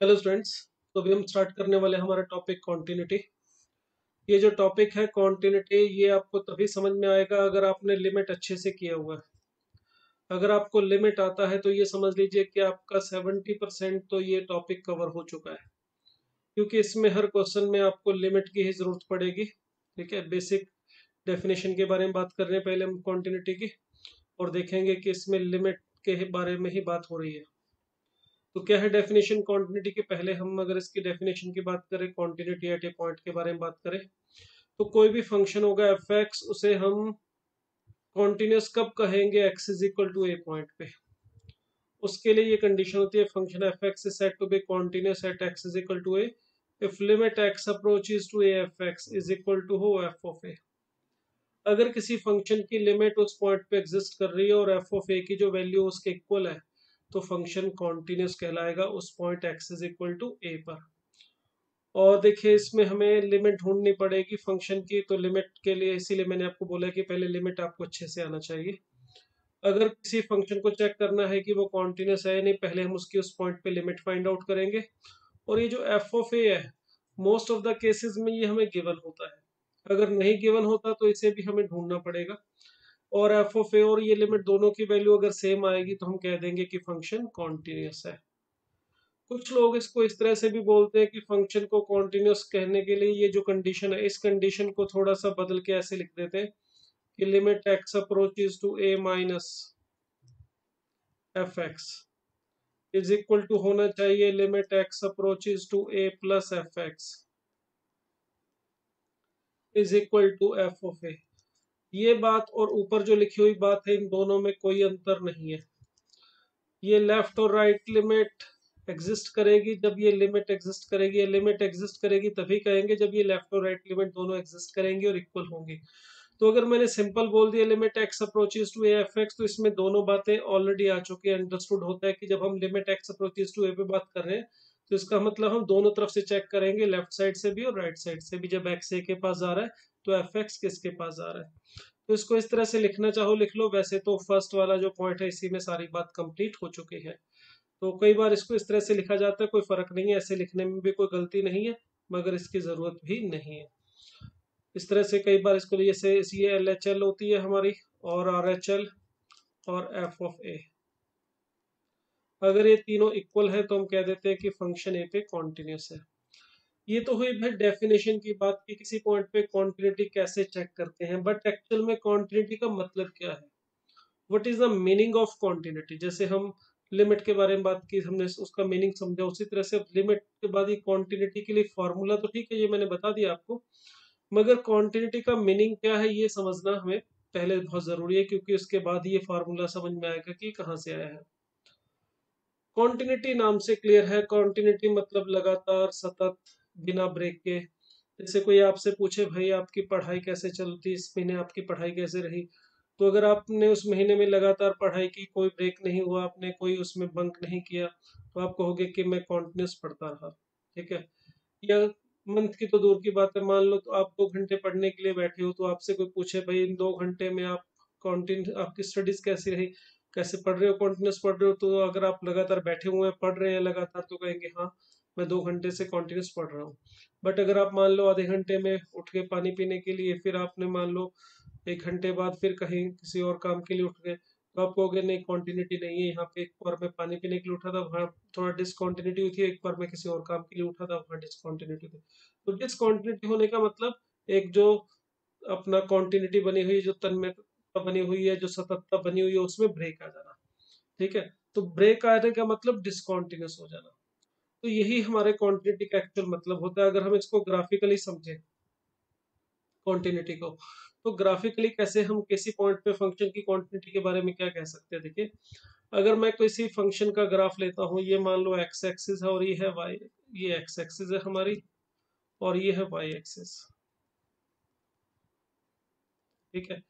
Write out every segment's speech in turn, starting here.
Hello students. तो अभी हम स्टार्ट करने वाले हैं हमारा टॉपिक कॉन्टिन्यूटी। ये जो टॉपिक है कॉन्टिन्यूटी, ये आपको तभी समझ में आएगा अगर आपने लिमिट अच्छे से किया हुआ है। अगर आपको लिमिट आता है तो ये समझ लीजिए कि आपका 70% तो ये टॉपिक कवर हो चुका है, क्योंकि इसमें हर क्वेश्चन में आपको लिमिट की ही जरूरत पड़ेगी। ठीक है, बेसिक डेफिनेशन के बारे में बात कर रहे हैं पहले हम कॉन्टिन्यूटी की, और देखेंगे कि इसमें लिमिट के बारे में ही बात हो रही है। तो क्या है डेफिनेशन कॉन्टिन्यूटी के? पहले हम अगर इसकी डेफिनेशन की बात करें, कॉन्टिन्यूटी एट ए पॉइंट के बारे में बात करें, तो कोई भी फंक्शन होगा एफ एक्स, उसे हम कॉन्टिन्यूस कब कहेंगे? X is equal to a point पे। उसके लिए ये कंडीशन होती है function f x is said to be continuous at x is equal to a if limit x approaches to a f x is equal to हो f of a. अगर किसी function की लिमिट उस point पे exist कर रही है और एफ ऑफ ए की जो वैल्यू उसके इक्वल है, तो फंक्शन कॉन्टिन्यूस कहलाएगा उस point x is equal to a पर। और देखिए इसमें हमें लिमिट ढूंढनी पड़ेगी फंक्शन की, तो लिमिट के लिए इसीलिए मैंने आपको बोला कि पहले लिमिट आपको अच्छे से आना चाहिए। अगर किसी फंक्शन को चेक करना है कि वो कॉन्टिन्यूस है या नहीं, पहले हम उसकी उस पॉइंट पे लिमिट फाइंड आउट करेंगे। और ये जो एफ ऑफ ए है, मोस्ट ऑफ द केसेस में ये हमें गिवन होता है। अगर नहीं गिवन होता तो इसे भी हमें ढूंढना पड़ेगा। और एफ ऑफ ए और ये लिमिट दोनों की वैल्यू अगर सेम आएगी तो हम कह देंगे कि फंक्शन कॉन्टिन्यूस है। कुछ लोग इसको इस तरह से भी बोलते हैं कि फंक्शन को कॉन्टिन्यूस कहने के लिए ये जो कंडीशन है, इस कंडीशन को थोड़ा सा बदल के ऐसे लिख देते हैं कि limit x approaches to a minus f x is equal to होना चाहिए limit x approaches to a plus f x is equal to f of a. ये बात और ऊपर जो लिखी हुई बात है, इन दोनों में कोई अंतर नहीं है। ये लेफ्ट और राइट लिमिट एग्जिस्ट करेगी जब ये लिमिट एग्जिस्ट करेगी, ये लिमिट एग्जिस्ट करेगी तभी कहेंगे जब ये लेफ्ट और राइट लिमिट दोनों एग्जिस्ट करेंगी और इक्वल होंगी। तो अगर मैंने सिंपल बोल दिया limit x approaches to a f x, तो इसमें दोनों बातें ऑलरेडी आ चुकी है। अंडरस्टूड होता है कि जब हम लिमिट एक्स अप्रोचेस टू ए पे बात कर रहे हैं, तो इसका मतलब हम दोनों तरफ से चेक करेंगे, लेफ्ट साइड से भी और राइट साइड से भी। जब एक्स ए के पास जा रहा है तो एफ एक्स किसके पास जा रहा है। तो इसको इस तरह से लिखना चाहो लिख लो, वैसे तो फर्स्ट वाला जो पॉइंट है इसी में सारी बात कंप्लीट हो चुकी है। तो कई बार इसको इस तरह से लिखा जाता है, कोई फर्क नहीं है, ऐसे लिखने में भी कोई गलती नहीं है, मगर इसकी जरूरत भी नहीं है। इस तरह से कई बार इसको जैसे ये एल एच एल होती है हमारी, और आर एच एल और एफ ऑफ ए, अगर ये तीनों इक्वल है तो हम कह देते हैं कि फंक्शन ए पे कॉन्टिन्यूस है। ये तो हुई भाई डेफिनेशन की बात की किसी पॉइंट पे कॉन्टिन्यूटी कैसे चेक करते हैं, बट एक्चुअल में कॉन्टिन्यूटी का मतलब क्या है? What is the meaning of continuity? जैसे हम लिमिट के बारे में बात की, हमने उसका मीनिंग समझा, उसी तरह से लिमिट के बाद ये कॉन्टिन्यूटी के लिए फॉर्मूला तो ठीक है, ये मैंने बता दिया आपको, मगर कॉन्टिन्यूटी का मीनिंग क्या है ये समझना हमें पहले बहुत जरूरी है, क्योंकि उसके बाद ये फार्मूला समझ में आएगा कि कहाँ से आया है। कॉन्टिन्यूटी नाम से क्लियर है, कॉन्टिन्यूटी मतलब लगातार, सतत, बिना ब्रेक के। जैसे कोई आपसे पूछे भाई आपकी पढ़ाई कैसे चलती, इस महीने आपकी पढ़ाई कैसे रही, तो अगर आपने उस महीने में लगातार पढ़ाई की, कोई ब्रेक नहीं हुआ, आपने कोई उसमें बंक नहीं किया, तो आप कहोगे कि मैं कॉन्टिन्यूस पढ़ता रहा। ठीक है। या मंथ की तो दूर की बात है, मान लो तो आप 2 घंटे पढ़ने के लिए बैठे हो, तो आपसे कोई पूछे भाई इन 2 घंटे में आप कॉन्टिन्यू आपकी स्टडीज कैसी रही, कैसे पढ़ रहे हो, कॉन्टिन्यूस पढ़ रहे हो, तो अगर आप लगातार बैठे हुए हैं पढ़ रहे हैं लगातार, तो कहेंगे हाँ मैं 2 घंटे से कॉन्टिन्यूस पढ़ रहा हूँ। बट अगर आप मान लो आधे घंटे में उठ के पानी पीने के लिए, फिर आपने मान लो 1 घंटे बाद फिर कहीं किसी और काम के लिए उठ गए, तो आप कहोगे नहीं कॉन्टिन्यूटी नहीं है यहाँ पे। एक बार मैं पानी पीने के लिए उठा था, वहाँ थोड़ा डिसकॉन्टिन्यूटी हुई थी, एक बार मैं किसी और काम के लिए उठा था, वहाँ डिसकॉन्टिन्यूटी थी। तो डिसकॉन्टिन्यूटी होने का मतलब एक जो अपना कॉन्टिन्यूटी बनी हुई है, जो तन्मयता बनी हुई है, जो सततता बनी हुई है, उसमें ब्रेक आ जाना। ठीक है। तो ब्रेक आने का मतलब डिसकॉन्टिन्यूस हो जाना। तो यही हमारे कॉन्टिन्यूटी का एक्चुअल मतलब होता है। अगर हम इसको ग्राफिकली समझें कॉन्टिन्यूटी को, तो ग्राफिकली कैसे हम किसी पॉइंट पे फंक्शन की कॉन्टिन्यूटी के बारे में क्या कह सकते हैं? देखिए, अगर मैं किसी फंक्शन का ग्राफ लेता हूँ, ये मान लो एक्स एक्सिस है और ये है वाई, ये एक्स एक्सिस है हमारी और ये है वाई एक्सिस। ठीक है।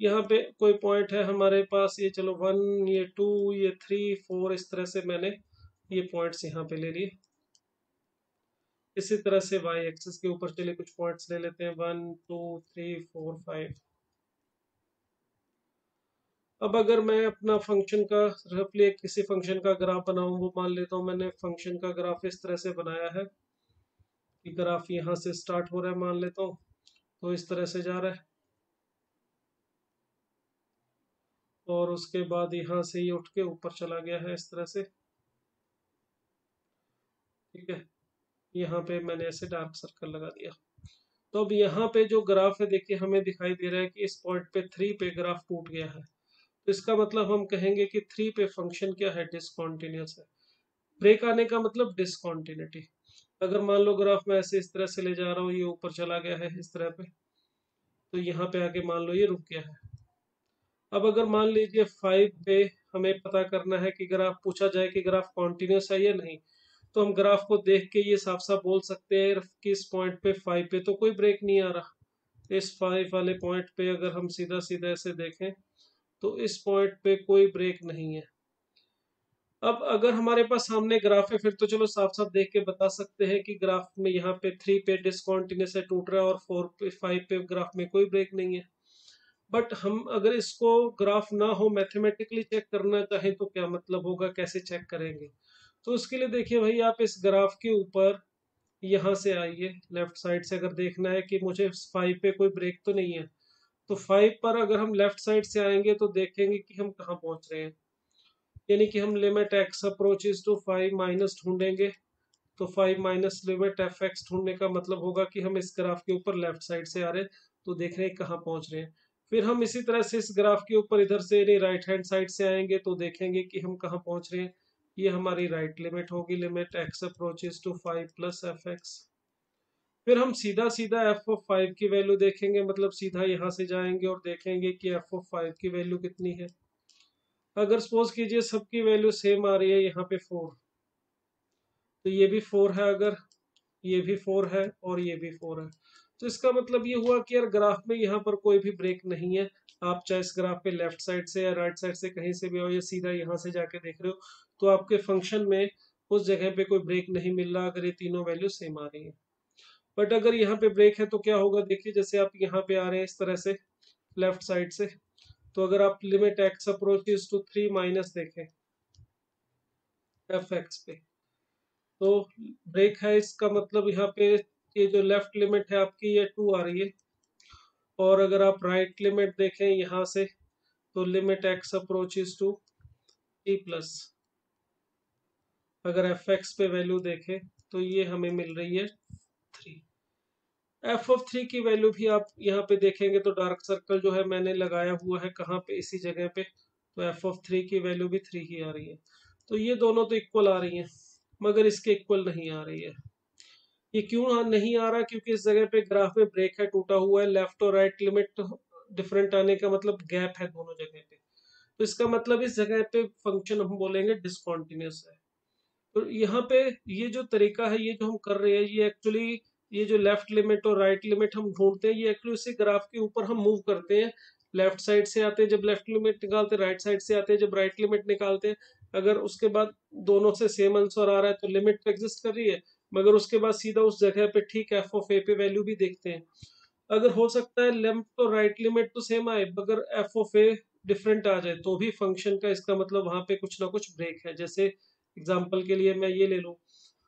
यहाँ पे कोई पॉइंट है हमारे पास, ये चलो 1, ये 2, ये 3, 4, इस तरह से मैंने ये पॉइंट्स यहाँ पे ले लिए। इसी तरह से वाई एक्सिस के ऊपर चले कुछ पॉइंट्स ले लेते हैं, 1, 2, 3, 4, 5। अब अगर मैं अपना फंक्शन का रफली किसी फंक्शन का ग्राफ बनाऊं, वो मान लेता हूँ मैंने फंक्शन का ग्राफ इस तरह से बनाया है कि ग्राफ यहाँ से स्टार्ट हो रहा है मान लेता हूँ, तो इस तरह से जा रहा है और उसके बाद यहाँ से ये उठ के ऊपर चला गया है इस तरह से। ठीक है, यहाँ पे मैंने ऐसे डार्क सर्कल लगा दिया। तो अब यहाँ पे जो ग्राफ है देखिए, हमें दिखाई दे रहा है कि इस पॉइंट पे 3 पे ग्राफ टूट गया है। तो इसका मतलब हम कहेंगे कि 3 पे फंक्शन क्या है, डिसकंटिन्यूअस है। ब्रेक आने का मतलब डिसकंटिन्यूटी। अगर मान लो ग्राफ में ऐसे इस तरह से ले जा रहा हूँ, ये ऊपर चला गया है इस तरह पे, तो यहाँ पे आके मान लो ये रुक गया है। अब अगर मान लीजिए 5 पे हमें पता करना है कि ग्राफ पूछा जाए कि ग्राफ कॉन्टिन्यूस है या नहीं, तो हम ग्राफ को देख के ये साफ साफ बोल सकते हैं कि इस पॉइंट पे 5 पे तो कोई ब्रेक नहीं आ रहा। इस 5 वाले पॉइंट पे अगर हम सीधा सीधा ऐसे देखें तो इस पॉइंट पे कोई ब्रेक नहीं है। अब अगर हमारे पास सामने ग्राफ है फिर तो चलो साफ साफ देख के बता सकते हैं कि ग्राफ में यहाँ पे 3 पे डिसकॉन्टिन्यूस है, टूट रहा है, और 4 पे 5 पे ग्राफ में कोई ब्रेक नहीं है। बट हम अगर इसको ग्राफ ना हो मैथमेटिकली चेक करना चाहें तो क्या मतलब होगा, कैसे चेक करेंगे? तो उसके लिए देखिए भाई, आप इस ग्राफ के ऊपर यहाँ से आइए, लेफ्ट साइड से अगर देखना है कि मुझे 5 पे कोई ब्रेक तो नहीं है, तो 5 पर अगर हम लेफ्ट साइड से आएंगे तो देखेंगे कि हम कहाँ पहुंच रहे हैं। यानी कि हम limit x approaches to 5 minus ढूंढेंगे, तो 5 माइनस लिमिट एफ एक्स ढूंढने का मतलब होगा कि हम इस ग्राफ के ऊपर लेफ्ट साइड से आ रहे हैं, तो देख रहे हैं कहाँ पहुंच रहे हैं। फिर हम इसी तरह से इस ग्राफ के ऊपर इधर से यानी राइट हैंड साइड से आएंगे तो देखेंगे कि हम कहाँ पहुंच रहे हैं। ये हमारी राइट लिमिट होगी, limit x approaches to 5 plus f x. फिर हम सीधा सीधा एफ ऑफ 5 की वैल्यू देखेंगे, मतलब सीधा यहाँ से जाएंगे और देखेंगे कि एफ ऑफ 5 की वैल्यू कितनी है। अगर सपोज कीजिए सबकी वैल्यू सेम आ रही है, यहाँ पे 4, तो ये भी 4 है, अगर ये भी 4 है और ये भी 4 है, तो इसका मतलब ये हुआ कि यार ग्राफ में यहाँ पर कोई भी ब्रेक नहीं है। आप चाहे इस ग्राफ पे लेफ्ट साइड से या राइट साइड से कहीं से भी हो या सीधा यहाँ से जाके देख रहे हो, तो आपके फंक्शन में उस जगह पे कोई ब्रेक नहीं मिल रहा अगर ये तीनों वैल्यू सेम आ रही है। बट अगर यहाँ पे ब्रेक है तो क्या होगा, देखिए जैसे आप यहाँ पे आ रहे हैं इस तरह से लेफ्ट साइड से, तो अगर आप limit x approaches to 3 minus देखें एफ एक्स पे, तो ब्रेक है, इसका मतलब यहाँ पे ये जो लेफ्ट लिमिट है आपकी ये 2 आ रही है। और अगर आप राइट लिमिट देखें यहाँ से, तो limit x approaches to t plus, अगर एफ एक्स पे वैल्यू देखें तो ये हमें मिल रही है 3। एफ ऑफ 3 की वैल्यू भी आप यहाँ पे देखेंगे तो डार्क सर्कल जो है मैंने लगाया हुआ है कहाँ पे, इसी जगह पे, तो एफ ऑफ 3 की वैल्यू भी 3 ही आ रही है। तो ये दोनों तो इक्वल आ रही हैं, मगर इसके इक्वल नहीं आ रही है। ये क्यों नहीं आ रहा, क्योंकि इस जगह पे ग्राफ में ब्रेक है, टूटा हुआ है, लेफ्ट और राइट लिमिट डिफरेंट आने का मतलब गैप है दोनों जगह पे। तो इसका मतलब इस जगह पे फंक्शन हम बोलेंगे डिसकंटिन्यूअस है। तो यहाँ पे ये जो तरीका है, ये जो हम कर रहे हैं, ये एक्चुअली ये जो लेफ्ट लिमिट और राइट लिमिट हम ढूंढते हैं, ये एक्चुअली उसी ग्राफ के ऊपर हम मूव करते हैं। लेफ्ट साइड से आते हैं जब लेफ्ट लिमिट निकालते हैं, राइट साइड से आते हैं जब राइट लिमिट निकालते हैं। अगर उसके बाद दोनों से सेम आंसर आ रहा है तो लिमिट तो एग्जिस्ट कर रही है, मगर उसके बाद सीधा उस जगह पे ठीक एफ ऑफ ए पे वैल्यू भी देखते हैं। अगर हो सकता है लेफ्ट और राइट लिमिट तो सेम आए मगर एफ ऑफ ए डिफरेंट आ जाए, तो भी फंक्शन का इसका मतलब वहां पे कुछ ना कुछ ब्रेक है। जैसे एग्जांपल के लिए मैं ये ले लूं,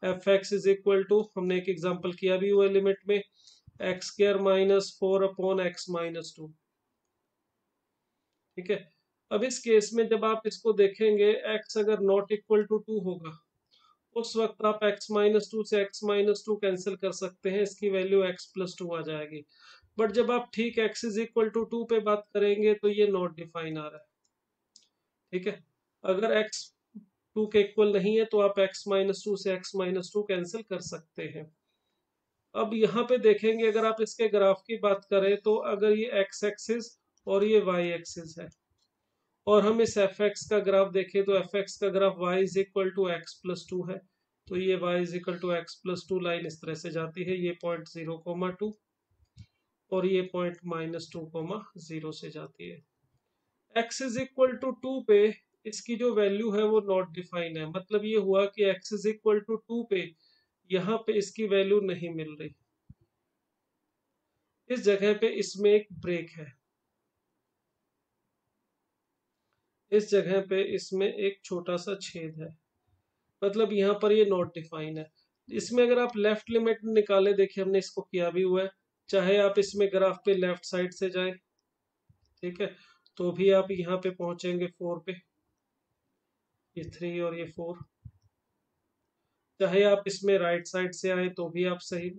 f x is equal to, हमने एक एग्जांपल किया भी हुआ है लिमिट में, x square minus 4 upon x minus 2। ठीक है, अब इस केस में जब आप इसको देखेंगे, एक्स अगर नॉट इक्वल टू 2 होगा, उस वक्त आप x माइनस 2 से x माइनस 2 कैंसिल कर सकते हैं, इसकी वैल्यू x प्लस 2 आ जाएगी। बट जब आप ठीक x इज इक्वल टू 2 पे बात करेंगे तो ये नॉट डिफाइन आ रहा है। ठीक है, अगर x 2 के इक्वल नहीं है तो आप x माइनस 2 से x माइनस 2 कैंसिल कर सकते हैं। अब यहाँ पे देखेंगे, अगर आप इसके ग्राफ की बात करें तो अगर ये x एक्सिस और ये y एक्सिस है, और हम इस एफ एक्स का ग्राफ देखें तो एफ एक्स का graph y is equal to x plus 2 है, तो ये y is equal to x plus 2 line इस तरह से जाती है, ये पॉइंट 0,2 और ये पॉइंट माइनस 2,0 से जाती है। x इज इक्वल टू 2 पे इसकी जो वैल्यू है वो नॉट डिफाइन है, मतलब ये हुआ कि x इज इक्वल टू 2 पे यहाँ पे इसकी वैल्यू नहीं मिल रही, इस जगह पे इसमें एक ब्रेक है। इस जगह पे इसमें एक छोटा सा छेद है, मतलब यहाँ पर ये नॉट डिफाइन है। इसमें अगर आप लेफ्ट लिमिट निकाले, देखिए हमने इसको किया भी हुआ है, चाहे आप इसमें ग्राफ पे लेफ्ट साइड से जाएं, ठीक है, तो भी आप यहाँ पे पहुंचेंगे 4 पे, ये 3 और ये 4। चाहे आप इसमें राइट साइड से आए तो भी आप सही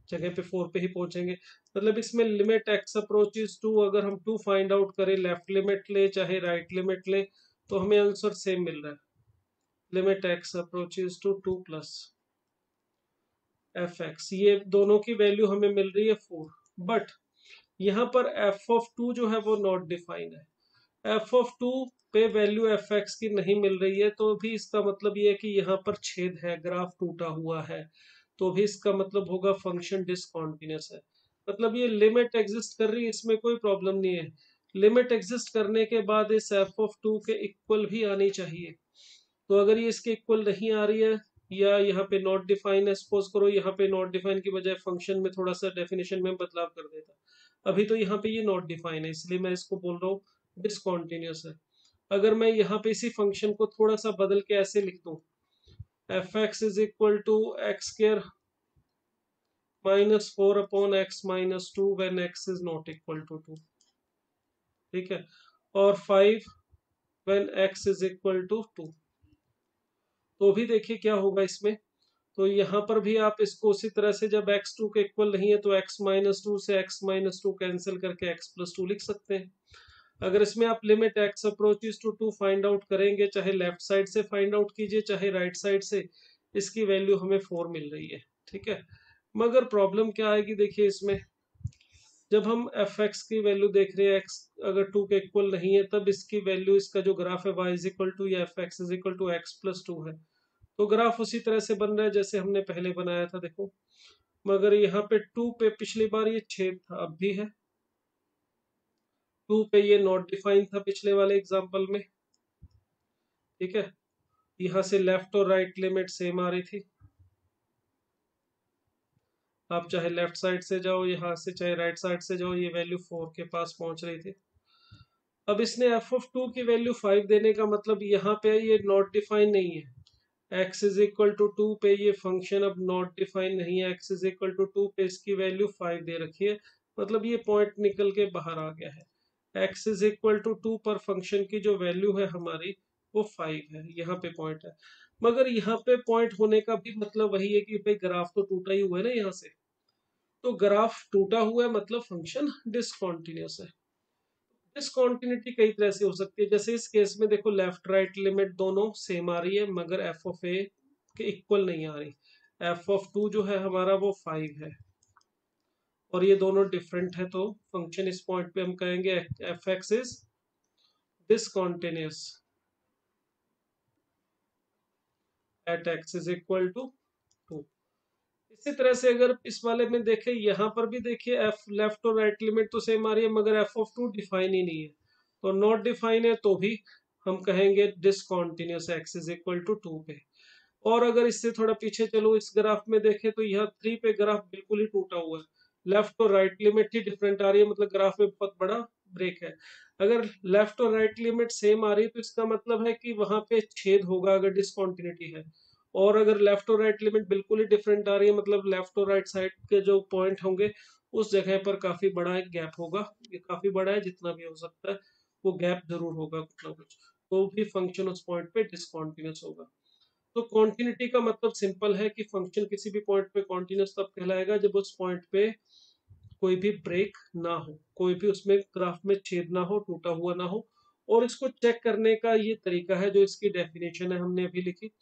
जगह पे 4 पे ही पहुंचेंगे। मतलब इसमें लिमिट एक्स अप्रोचेस टू, अगर हम 2 फाइंड आउट करें, लेफ्ट लिमिट ले चाहे राइट लिमिट ले, तो हमें आंसर सेम मिल रहा है। Limit x approaches to 2 plus f x, ये दोनों की वैल्यू हमें मिल रही है 4। बट यहाँ पर एफ ऑफ 2 जो है वो नॉट डिफाइंड है। एफ ऑफ 2 पे वैल्यू एफ एक्स की नहीं मिल रही है, तो भी इसका मतलब ये है कि यहाँ पर छेद है, ग्राफ टूटा हुआ है, तो भी इसका मतलब होगा फंक्शन डिसकंटीन्यूअस है। मतलब ये लिमिट एग्जिस्ट कर रही है, इसमें कोई प्रॉब्लम नहीं है। लिमिट एग्जिस्ट करने के बाद इस एफ ऑफ 2 के इक्वल भी आनी चाहिए। तो अगर ये इसके इक्वल नहीं आ रही है, या यहाँ पे नॉट डिफाइन है, सपोज करो यहाँ पे नॉट डिफाइन की बजाय फंक्शन में थोड़ा सा डेफिनेशन में बदलाव कर देता, अभी तो यहाँ पे ये नॉट डिफाइन है, इसलिए मैं इसको बोल रहा हूँ डिसकॉन्टिन्यूस है। अगर मैं यहाँ पे इसी फंक्शन को थोड़ा सा बदल के ऐसे लिख दूं, f x is equal to x square -4/x-2 when x is not equal to 2, ठीक है, और 5 when x is equal to 2, तो भी देखिए क्या होगा इसमें। तो यहाँ पर भी आप इसको उसी तरह से, जब x2 के इक्वल नहीं है तो x-2 से x-2 कैंसिल करके x+2 लिख सकते हैं। अगर इसमें आप limit x approaches to 2 find out करेंगे, चाहे लेफ्ट साइड से फाइंड आउट कीजिए चाहे राइट साइड से, इसकी वैल्यू हमें 4 मिल रही है, ठीक है। मगर प्रॉब्लम क्या आएगी, देखिए इसमें जब हम एफ एक्स की वैल्यू देख रहे हैं, एक्स अगर 2 के इक्वल नहीं है, तब इसकी वैल्यू, इसका जो ग्राफ है y इज इक्वल टू, या f x is equal to x+2 है, तो ग्राफ उसी तरह से बन रहा है जैसे हमने पहले बनाया था, देखो। मगर यहाँ पे 2 पे पिछली बार ये छेद था, अब भी है। 2 पे ये नॉट डिफाइन था पिछले वाले एग्जाम्पल में, ठीक है। यहाँ से लेफ्ट और राइट लिमिट सेम आ रही थी, आप चाहे लेफ्ट साइड से जाओ यहाँ से, चाहे राइट साइड से जाओ, ये वैल्यू 4 के पास पहुंच रही थी। अब इसने एफ ऑफ 2 की वैल्यू 5 देने का मतलब यहाँ पे ये नॉट डिफाइन नहीं है। x इज इक्वल टू 2 पे ये फंक्शन अब नॉट डिफाइन नहीं है, x इज इक्वल टू 2 पे इसकी वैल्यू 5 दे रखी है, मतलब ये पॉइंट निकल के बाहर आ गया है। x इज इक्वल टू 2 पर फंक्शन की जो वैल्यू है हमारी वो 5 है, यहाँ पे पॉइंट है। मगर यहाँ पे पॉइंट होने का भी मतलब वही है कि भाई ग्राफ तो टूटा ही हुआ है ना यहाँ से, तो ग्राफ टूटा हुआ है मतलब फंक्शन डिसकंटीन्यूअस है। डिसकंटिन्यूटी कई तरह से हो सकती है, जैसे इस केस में देखो लेफ्ट राइट लिमिट दोनों सेम आ रही है, मगर एफ ऑफ ए के इक्वल नहीं आ रही। एफ ऑफ 2 जो है हमारा वो 5 है, और ये दोनों डिफरेंट है, तो फंक्शन इस पॉइंट पे हम कहेंगे f x is discontinuous at x is equal to 2। इसी तरह से अगर इस वाले में देखें, यहाँ पर भी देखिए एफ लेफ्ट और राइट लिमिट तो सेम आ रही है, मगर एफ ऑफ 2 डिफाइन ही नहीं है, तो नॉट डिफाइन है तो भी हम कहेंगे discontinuous x is equal to 2 पे। और अगर इससे थोड़ा पीछे चलो, इस ग्राफ में देखें तो यहाँ 3 पे ग्राफ बिल्कुल ही टूटा हुआ है, लेफ्ट और राइट लिमिट ही डिफरेंट आ रही है, मतलब ग्राफ में बहुत बड़ा ब्रेक है। अगर लेफ्ट और राइट लिमिट सेम आ रही है तो इसका मतलब है कि वहां पे छेद होगा अगर डिसकंटिन्यूटी है। और अगर लेफ्ट और राइट लिमिट बिल्कुल ही डिफरेंट आ रही है, मतलब लेफ्ट और राइट साइड के जो पॉइंट होंगे उस जगह पर काफी बड़ा एक गैप होगा, ये काफी बड़ा है जितना भी हो सकता है, वो गैप जरूर होगा कुछ ना कुछ, तो भी फंक्शन उस पॉइंट पे डिसकंटिन्यूअस होगा। तो कॉन्टिन्यूटी का मतलब सिंपल है कि फंक्शन किसी भी पॉइंट पे कॉन्टिन्यूअस तब कहलाएगा जब उस पॉइंट पे कोई भी ब्रेक ना हो, कोई भी उसमें ग्राफ में छेद ना हो, टूटा हुआ ना हो। और इसको चेक करने का ये तरीका है, जो इसकी डेफिनेशन है हमने अभी लिखी,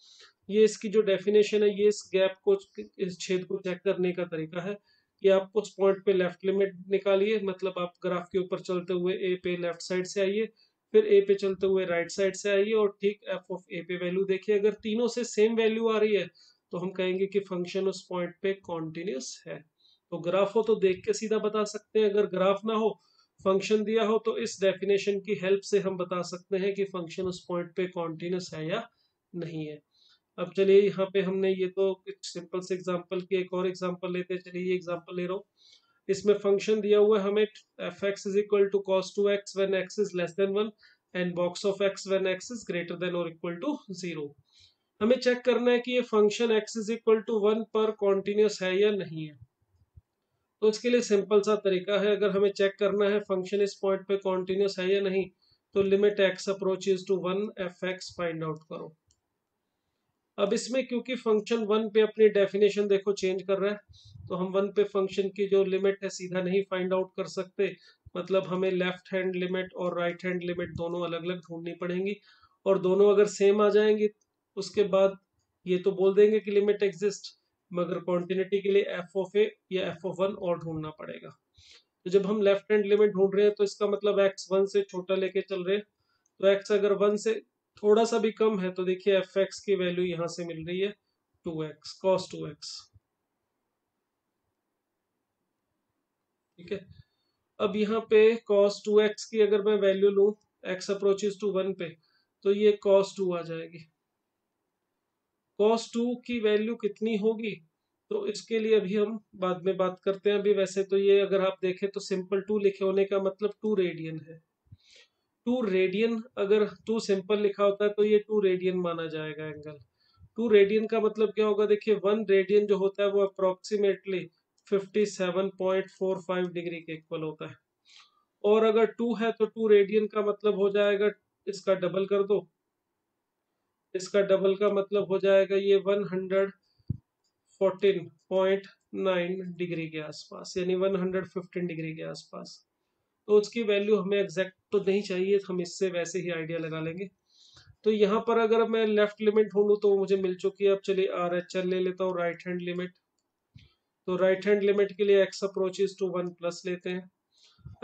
ये इसकी जो डेफिनेशन है, ये इस गैप को, इस छेद को चेक करने का तरीका है कि आप उस पॉइंट पे लेफ्ट लिमिट निकालिए, मतलब आप ग्राफ के ऊपर चलते हुए ए पे लेफ्ट साइड से आइए, फिर ए पे चलते हुए राइट साइड से आइए, और ठीक एफ ऑफ ए पे वैल्यू देखिए, अगर तीनों से सेम वैल्यू आ रही है तो हम कहेंगे कि फंक्शन उस पॉइंट पे कॉन्टिन्यूस है। तो ग्राफ हो तो देख के सीधा बता सकते हैं, अगर ग्राफ ना हो, फंक्शन दिया हो, तो इस डेफिनेशन की हेल्प से हम बता सकते हैं कि फंक्शन उस पॉइंट पे कॉन्टिन्यूस है या नहीं है। अब चलिए यहाँ पे हमने ये तो सिंपल से एग्जांपल की, एक और एग्जांपल लेते हैं। चलिए ये एग्जांपल ले रहा हूँ, इसमें फंक्शन दिया हुआ है हमें f x is equal to cos 2x when x is less than 1। And box of x when x is greater than और इक्वल टू 0। हमें चेक करना है कि ये function x is equal to 1 पर कॉन्टिन्यूस है या नहीं है। तो इसके लिए सिंपल सा तरीका है, अगर हमें चेक करना है फंक्शन इस पॉइंट पे कॉन्टिन्यूस है या नहीं, तो limit x approaches to 1 f x find out करो। अब इसमें क्योंकि फंक्शन 1 पे अपनी डेफिनेशन देखो चेंज कर रहा है, तो हम 1 पे फंक्शन की जो लिमिट है सीधा नहीं फाइंड आउट कर सकते, मतलब हमें लेफ्ट हैंड लिमिट और राइट हैंड लिमिट दोनों अलग अलग ढूंढनी पड़ेंगी, और दोनों अगर सेम आ जाएंगी उसके बाद ये तो बोल देंगे कि लिमिट एग्जिस्ट, मगर कॉन्टिन्यूटी के लिए एफ ऑफ ए या एफ ऑफ 1 और ढूंढना पड़ेगा। तो जब हम लेफ्ट हैंड लिमिट ढूंढ रहे हैं तो इसका मतलब एक्स 1 से छोटा लेके चल रहे हैं, तो एक्स अगर 1 से थोड़ा सा भी कम है तो देखिए एफ एक्स की वैल्यू यहां से मिल रही है 2x cos 2x। ठीक है, अब यहाँ पे cos 2x की अगर मैं वैल्यू लूं x अप्रोचेस टू 1 पे, तो ये cos 2 आ जाएगी। cos 2 की वैल्यू कितनी होगी, तो इसके लिए अभी हम बाद में बात करते हैं। अभी वैसे तो ये अगर आप देखें तो सिंपल 2 लिखे होने का मतलब 2 रेडियन है। 2 रेडियन, अगर 2 सिंपल लिखा होता है तो ये 2 रेडियन माना जाएगा एंगल। 2 रेडियन का मतलब क्या होगा, देखिए 1 रेडियन जो होता है वो अप्रोक्सीमेटली 57.45 डिग्री के इक्वल होता है, और अगर 2 है तो 2 रेडियन का मतलब हो जाएगा, इसका डबल कर दो, इसका डबल का मतलब हो जाएगा ये 114.9 डिग्री के आसपास, यानी 115 डिग्री के आसपास। तो उसकी वैल्यू हमें एग्जैक्ट तो नहीं चाहिए, हम इससे वैसे ही आइडिया लगा लेंगे। तो यहाँ पर अगर मैं लेफ्ट लिमिट ढूंढूं तो वो मुझे मिल चुकी है। अब चलिए आर एच एल ले लेता हूँ राइट हैंड लिमिट। तो राइट हैंड लिमिट के लिए x अप्रोचेस टू 1 प्लस लेते हैं।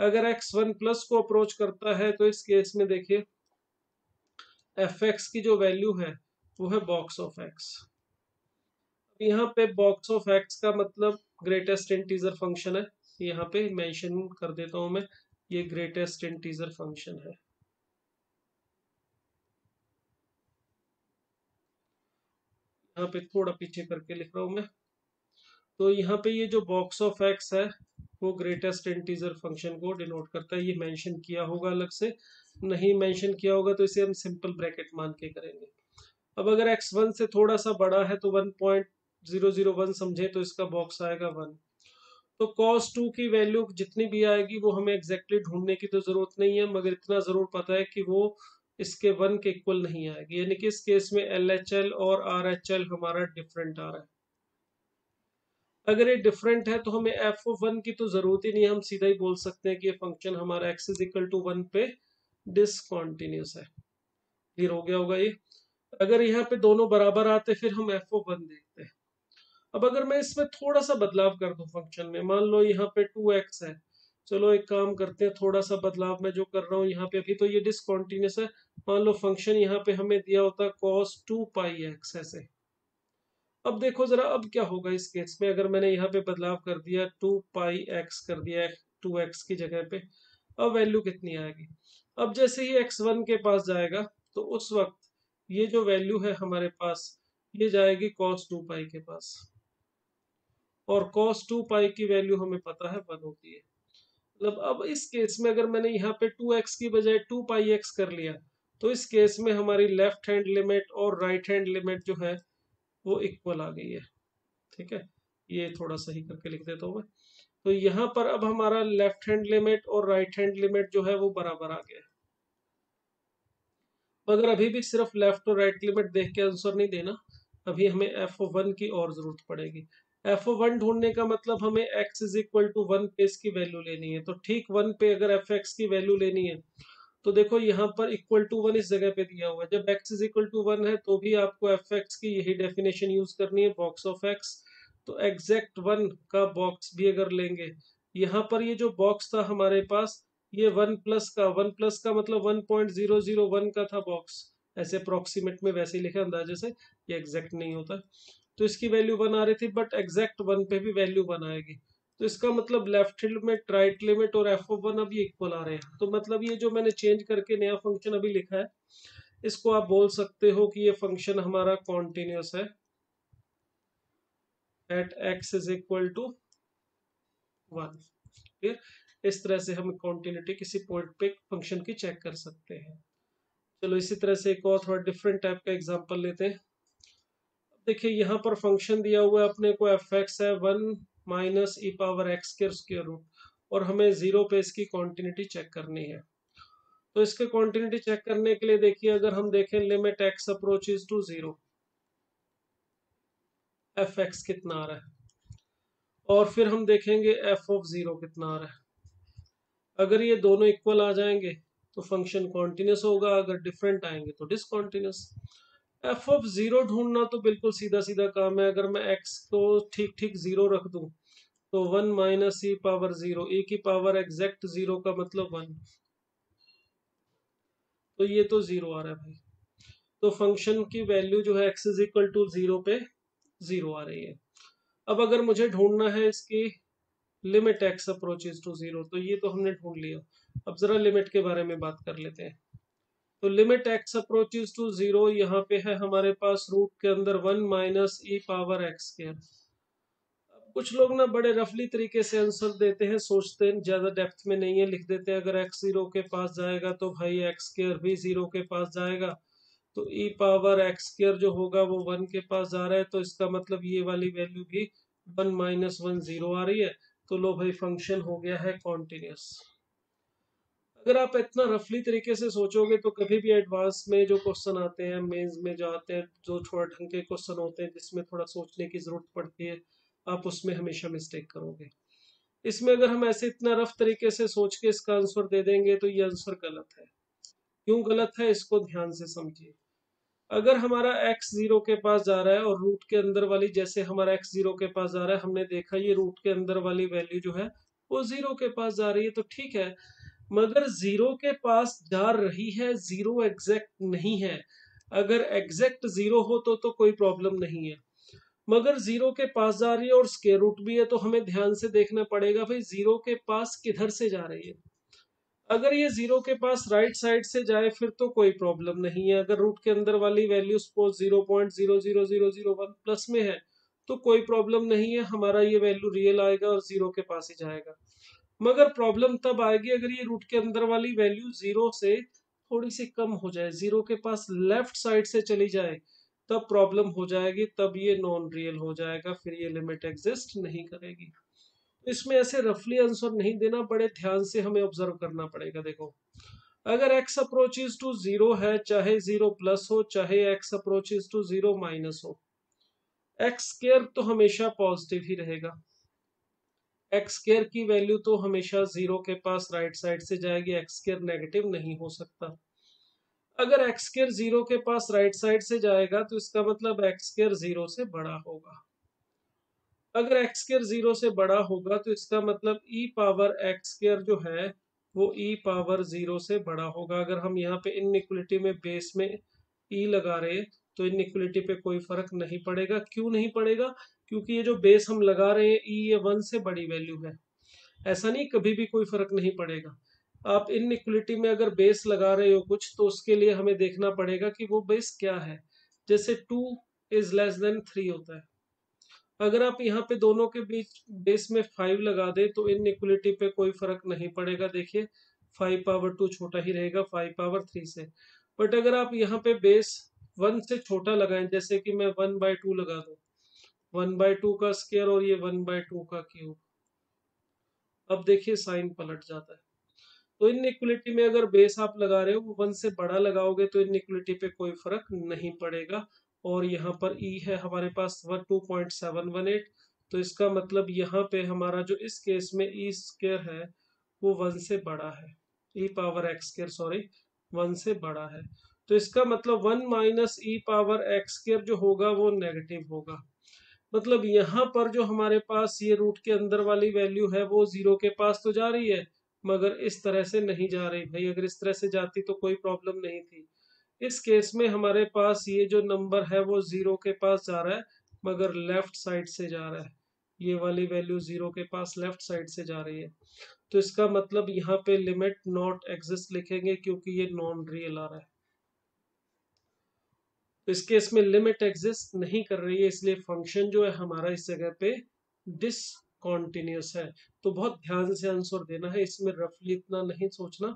अगर x 1 प्लस को अप्रोच करता है तो इस केस में देखिए एफ एक्स की जो वैल्यू है वो है बॉक्स ऑफ एक्स। यहाँ पे बॉक्स ऑफ एक्स का मतलब ग्रेटेस्ट इंटीजर फंक्शन है, यहाँ पे मेंशन कर देता हूँ मैं, ये ग्रेटेस्ट इंटीजर फंक्शन है। यहाँ पे थोड़ा पीछे करके लिख रहा हूँ मैं। तो यहाँ पे ये जो बॉक्स ऑफ एक्स है वो ग्रेटेस्ट इंटीजर फंक्शन को डिनोट करता है, ये मेंशन किया होगा अलग से, नहीं मेंशन किया होगा तो इसे हम सिंपल ब्रैकेट मान के करेंगे। अब अगर एक्स 1 से थोड़ा सा बड़ा है तो 1.001 समझे तो इसका बॉक्स आएगा 1। तो cos 2 की वैल्यू जितनी भी आएगी वो हमें एग्जैक्टली ढूंढने की तो जरूरत नहीं है, मगर इतना जरूर पता है कि वो इसके 1 के इक्वल नहीं आएगी, यानी कि इस केस में LHL और RHL हमारा डिफरेंट आ रहा है। अगर ये डिफरेंट है तो हमें एफ ऑफ 1 की तो जरूरत ही नहीं है, हम सीधा ही बोल सकते हैं कि ये फंक्शन हमारा x इज इक्वल टू 1 पे डिसकॉन्टिन्यूस है। क्लियर हो गया होगा ये। अगर यहाँ पे दोनों बराबर आते फिर हम एफ ऑफ 1 देखते हैं। अब अगर मैं इसमें थोड़ा सा बदलाव कर दूं फंक्शन में, मान लो यहाँ पे 2x है, चलो एक काम करते हैं, थोड़ा सा बदलाव मैं जो कर रहा हूँ यहाँ पे, अभी तो ये डिसकॉन्टिन्यूस है, मान लो फंक्शन यहाँ पे हमें दिया होता cos 2 पाई एक्स ऐसे। अब देखो जरा अब क्या होगा इस केस में, अगर मैंने यहाँ पे बदलाव कर दिया 2 पाई एक्स कर दिया 2x की जगह पे, अब वैल्यू कितनी आएगी। अब जैसे ही x1 के पास जाएगा तो उस वक्त ये जो वैल्यू है हमारे पास ये जाएगी cos 2 पाई के पास, और cos 2 पाई की वैल्यू हमें पता है 1 होती है। मतलब अब इस केस में अगर मैंने यहाँ पे 2x की बजाय 2 पाई एक्स कर लिया, तो इस केस में हमारी लेफ्ट हैंड लिमिट और राइट हैंड लिमिट जो है वो इक्वल आ गई है। ठीक है, ये थोड़ा सही करके लिख देता हूँ मैं। तो यहाँ पर अब हमारा लेफ्ट हैंड लिमिट और राइट हैंड लिमिट जो है वो बराबर आ गया है। मगर अभी भी सिर्फ लेफ्ट और राइट लिमिट देख के आंसर नहीं देना, अभी हमें एफ ओ वन की और जरूरत पड़ेगी। एफ ओ वन ढूंढने का मतलब हमें एक्स इज इक्वल टू 1 पे इसकी वैल्यू लेनी है, तो ठीक 1 पे अगर एफ एक्स की वैल्यू लेनी है तो देखो यहाँ पर इक्वल टू 1 इस जगह पे दिया हुआ है, जब x इज इक्वल टू 1 है तो भी आपको एफ एक्स की यही डेफिनेशन यूज करनी है, बॉक्स ऑफ एक्स। तो एग्जैक्ट 1 का बॉक्स भी अगर लेंगे, यहाँ पर ये जो बॉक्स था हमारे पास ये 1 का मतलब 1.001 का था बॉक्स, ऐसे अप्रोक्सीमेट में वैसे ही लिखा अंदाजे से, ये एग्जैक्ट नहीं होता। तो इसकी वैल्यू 1 आ रही थी, बट एग्जैक्ट 1 पे भी वैल्यू 1 आएगी, तो इसका मतलब लेफ्ट लिमिट राइट लिमिट और एफ ऑफ 1 अभी इक्वल आ रहे हैं। तो मतलब ये जो मैंने चेंज करके नया फंक्शन अभी लिखा है, इसको आप बोल सकते हो कि ये फंक्शन हमारा कॉन्टिन्यूस है at x is equal to 1। ठीक, इस तरह से हम कॉन्टिन्यूटी किसी पॉइंट पे फंक्शन की चेक कर सकते हैं। चलो इसी तरह से एक और थोड़ा डिफरेंट टाइप का एग्जांपल लेते हैं। देखिए यहाँ पर फंक्शन दिया हुआ है अपने को, एफ एक्स है 1 - e⁻x के स्क्वायर रूट, और हमें जीरो पे इसकी कॉन्टिन्यूटी चेक करनी है। तो इसके कॉन्टिन्यूटी चेक करने के लिए देखिए, अगर हम देखें limit x approaches to zero, f x कितना आ रहा है, और फिर हम देखेंगे एफ ऑफ जीरो कितना आ रहा है। अगर ये दोनों इक्वल आ जाएंगे तो फंक्शन कॉन्टिन्यूस होगा, अगर डिफरेंट आएंगे तो डिसकॉन्टिन्यूस। एफ ऑफ जीरो ढूंढना तो बिल्कुल सीधा सीधा काम है। अगर मैं एक्स को ठीक ठीक जीरो रख दूं तो 1 - e⁻0, e की पावर एग्जैक्ट जीरो का मतलब 1, तो ये तो जीरो आ रहा है भाई। तो फंक्शन की वैल्यू जो है x is equal to zero पे जीरो आ रही है। अब अगर मुझे ढूंढना है इसकी limit x approaches to zero, तो ये तो हमने ढूंढ लिया। अब जरा लिमिट के बारे में बात कर लेते हैं। तो limit x approaches to zero, यहाँ पे है हमारे पास रूट के अंदर 1 - e⁻x²। कुछ लोग ना बड़े रफली तरीके से आंसर देते हैं, सोचते हैं ज्यादा डेप्थ में नहीं है, लिख देते हैं अगर एक्स जीरो के पास जाएगा तो भाई x² भी जीरो के पास जाएगा, तो e⁻x² जो होगा वो 1 के पास जा रहा है, तो इसका मतलब ये वाली वैल्यू भी 1 - 1 जीरो आ रही है। तो लो भाई, फंक्शन हो गया है कॉन्टिन्यूस। अगर आप इतना रफली तरीके से सोचोगे तो कभी भी एडवांस में जो क्वेश्चन आते हैं, मेंस में जो आते हैं, जो थोड़ा ढंग के क्वेश्चन होते हैं जिसमें थोड़ा सोचने की जरूरत पड़ती है, आप उसमें हमेशा मिस्टेक करोगे। इसमें अगर हम ऐसे इतना रफ तरीके से सोच के इसका आंसर दे देंगे तो ये आंसर गलत है। क्यों गलत है, इसको ध्यान से समझिए। अगर हमारा x जीरो के पास जा रहा है और रूट के अंदर वाली, जैसे हमारा x जीरो के पास जा रहा है, हमने देखा ये रूट के अंदर वाली वैल्यू जो है वो जीरो के पास जा रही है, तो ठीक है। मगर जीरो के पास जा रही है, जीरो एग्जैक्ट नहीं है। अगर एग्जैक्ट जीरो हो तो कोई प्रॉब्लम नहीं है, मगर जीरो के पास जा रही है और स्क्वायर रूट भी है, तो हमें ध्यान से देखना पड़ेगा भाई जीरो के पास किधर से जा रही है। अगर ये जीरो के पास राइट साइड से जाए फिर तो कोई प्रॉब्लम नहीं है। अगर रूट के अंदर वाली वैल्यू सपोज 0.00001 प्लस में है तो कोई प्रॉब्लम नहीं है, हमारा ये वैल्यू रियल आएगा और जीरो के पास ही जाएगा। मगर प्रॉब्लम तब आएगी अगर ये रूट के अंदर वाली वैल्यू जीरो से थोड़ी सी कम हो जाए, जीरो के पास लेफ्ट साइड से चली जाए, तब प्रॉब्लम हो जाएगी, तब ये नॉन रियल हो जाएगा, फिर ये लिमिट एग्जिस्ट नहीं करेगी। इसमें ऐसे रफली आंसर नहीं देना, बड़े ध्यान से हमें ऑब्जर्व करना पड़ेगा। देखो, अगर x अप्रोचेज टू जीरो है, चाहे जीरो प्लस हो चाहे x approaches to zero minus हो, x² तो हमेशा पॉजिटिव ही रहेगा। x² की वैल्यू तो हमेशा जीरो के पास राइट साइड से जाएगी, x² नेगेटिव नहीं हो सकता। अगर x² जीरो के पास राइट साइड से जाएगा तो इसका मतलब x² जीरो से बड़ा होगा। अगर x² जीरो से बड़ा होगा तो इसका मतलब e⁻x² जो है वो e⁻0 से बड़ा होगा। अगर हम यहाँ पे इनइक्वलिटी में बेस में e लगा रहे हैं तो इनइक्वलिटी पे कोई फर्क नहीं पड़ेगा। क्यों नहीं पड़ेगा? क्योंकि ये जो बेस हम लगा रहे हैं e, ये 1 से बड़ी वैल्यू है। ऐसा नहीं कभी भी कोई फर्क नहीं पड़ेगा। आप इनइक्वलिटी में अगर बेस लगा रहे हो कुछ, तो उसके लिए हमें देखना पड़ेगा कि वो बेस क्या है। जैसे 2 < <3 होता है, अगर आप यहाँ पे दोनों के बीच बेस में 5 लगा दे तो इनइक्वलिटी पे कोई फर्क नहीं पड़ेगा। देखिए 5 पावर 2 छोटा ही रहेगा 5 पावर 3 से। बट अगर आप यहाँ पे बेस 1 से छोटा लगाएं, जैसे कि मैं 1/2 लगा दूं, 1/2 का स्क्वायर और ये 1/2 का क्यूब, अब देखिए साइन पलट जाता है। तो इनइक्वलिटी में अगर बेस आप लगा रहे हो वो 1 से बड़ा लगाओगे तो इनइक्वलिटी पे कोई फर्क नहीं पड़ेगा। और यहाँ पर e है हमारे पास 2.718, तो इसका मतलब यहाँ पे हमारा जो इस केस में e² है वो 1 से बड़ा है, e⁻x² सॉरी 1 से बड़ा है। तो इसका मतलब 1 - e⁻x² जो होगा वो नेगेटिव होगा। मतलब यहाँ पर जो हमारे पास ये रूट के अंदर वाली वैल्यू है वो जीरो के पास तो जा रही है, मगर इस तरह से नहीं जा रही भाई। अगर इस तरह से जाती तो कोई प्रॉब्लम नहीं थी। इस केस में हमारे पास ये जो नंबर है वो जीरो के पास जा रहा है, मगर लेफ्ट साइड से जा रहा है। ये वाली वैल्यू जीरो के पास लेफ्ट साइड से जा रही है, तो इसका मतलब यहाँ पे लिमिट नॉट एग्जिस्ट लिखेंगे क्योंकि ये नॉन रियल आ रहा है। तो इस केस में लिमिट एग्जिस्ट नहीं कर रही है, इसलिए फंक्शन जो है हमारा इस जगह पे डिसकॉन्टिन्यूस है। तो बहुत ध्यान से आंसर देना है, इसमें रफली इतना नहीं सोचना,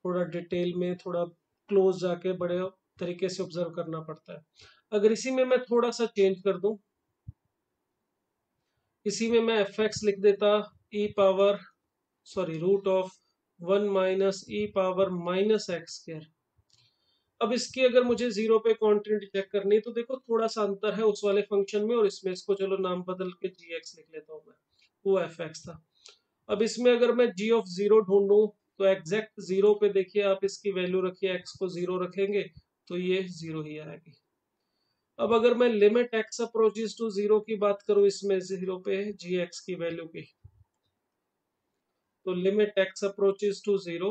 थोड़ा डिटेल में, थोड़ा क्लोज जाके बड़े तरीके से ऑब्जर्व करना पड़ता है। अगर इसी में मैं थोड़ा सा चेंज कर दूं, इसी में मैं एफ एक्स लिख देता रूट ऑफ 1 - e⁻⁻x²। अब इसकी अगर मुझे जीरो पे कॉन्टिन्यूटी चेक करनी है तो देखो थोड़ा सा अंतर है उस वाले फंक्शन में और इसमें। इसको चलो नाम बदल के जी एक्स लिख लेता हूँ मैं, वो एफ एक्स था। अब इसमें अगर मैं जी ऑफ जीरो ढूंढूं तो एग्जैक्ट जीरो पे देखिए आप इसकी वैल्यू रखिए, एक्स को जीरो रखेंगे तो ये जीरो ही आएगी। अब अगर मैं limit x approaches to zero की बात करूं, इसमें जीरो पे जी एक्स की वैल्यू की, तो limit x approaches to zero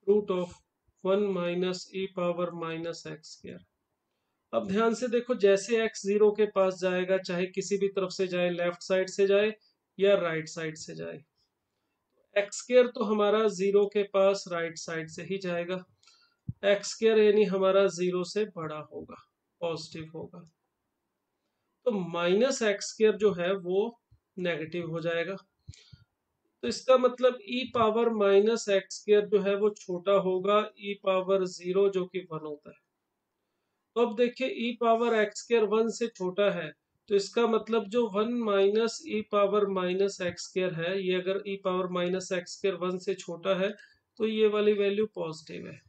root of 1 - e⁻⁻x²। अब ध्यान से देखो, जैसे x जीरो के पास जाएगा, चाहे किसी भी तरफ से जाए, लेफ्ट साइड से जाए या राइट साइड से जाए, x² तो हमारा जीरो के पास राइट साइड से ही जाएगा। x² यानी हमारा जीरो से बड़ा होगा, पॉजिटिव होगा, तो -x² जो है वो नेगेटिव हो जाएगा। तो इसका मतलब e⁻−x² जो है वो छोटा होगा e⁻0 जो कि 1 होता है। तो अब देखिए e⁻x² 1 से छोटा है, तो इसका मतलब जो 1 - e⁻−x² है, ये अगर e⁻−x² 1 से छोटा है तो ये वाली वैल्यू पॉजिटिव है।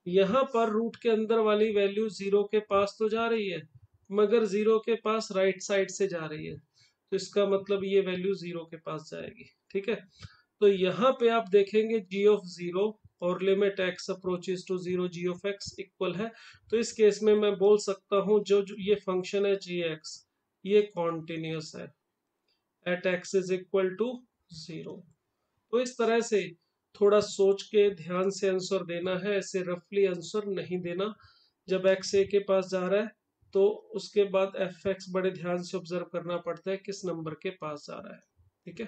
यहाँ पर रूट के अंदर वाली वैल्यू जीरो के पास तो जा रही है, मगर जीरो के पास राइट साइड से जा रही है, तो इसका मतलब ये वैल्यू जीरो के पास जाएगी। ठीक है, तो यहाँ पे आप देखेंगे जी ऑफ जीरो और limit x approaches to zero G of x equal है। तो इस केस में मैं बोल सकता हूँ जो ये फंक्शन है जी एक्स, ये कॉन्टिन्यूस है at x is equal to zero. तो इस तरह से थोड़ा सोच के ध्यान से आंसर देना है, ऐसे रफली आंसर नहीं देना। जब एक्स ए के पास जा रहा है तो उसके बाद एफ एक्स बड़े ध्यान से ऑब्जर्व करना पड़ता है किस नंबर के पास जा रहा है। ठीक है।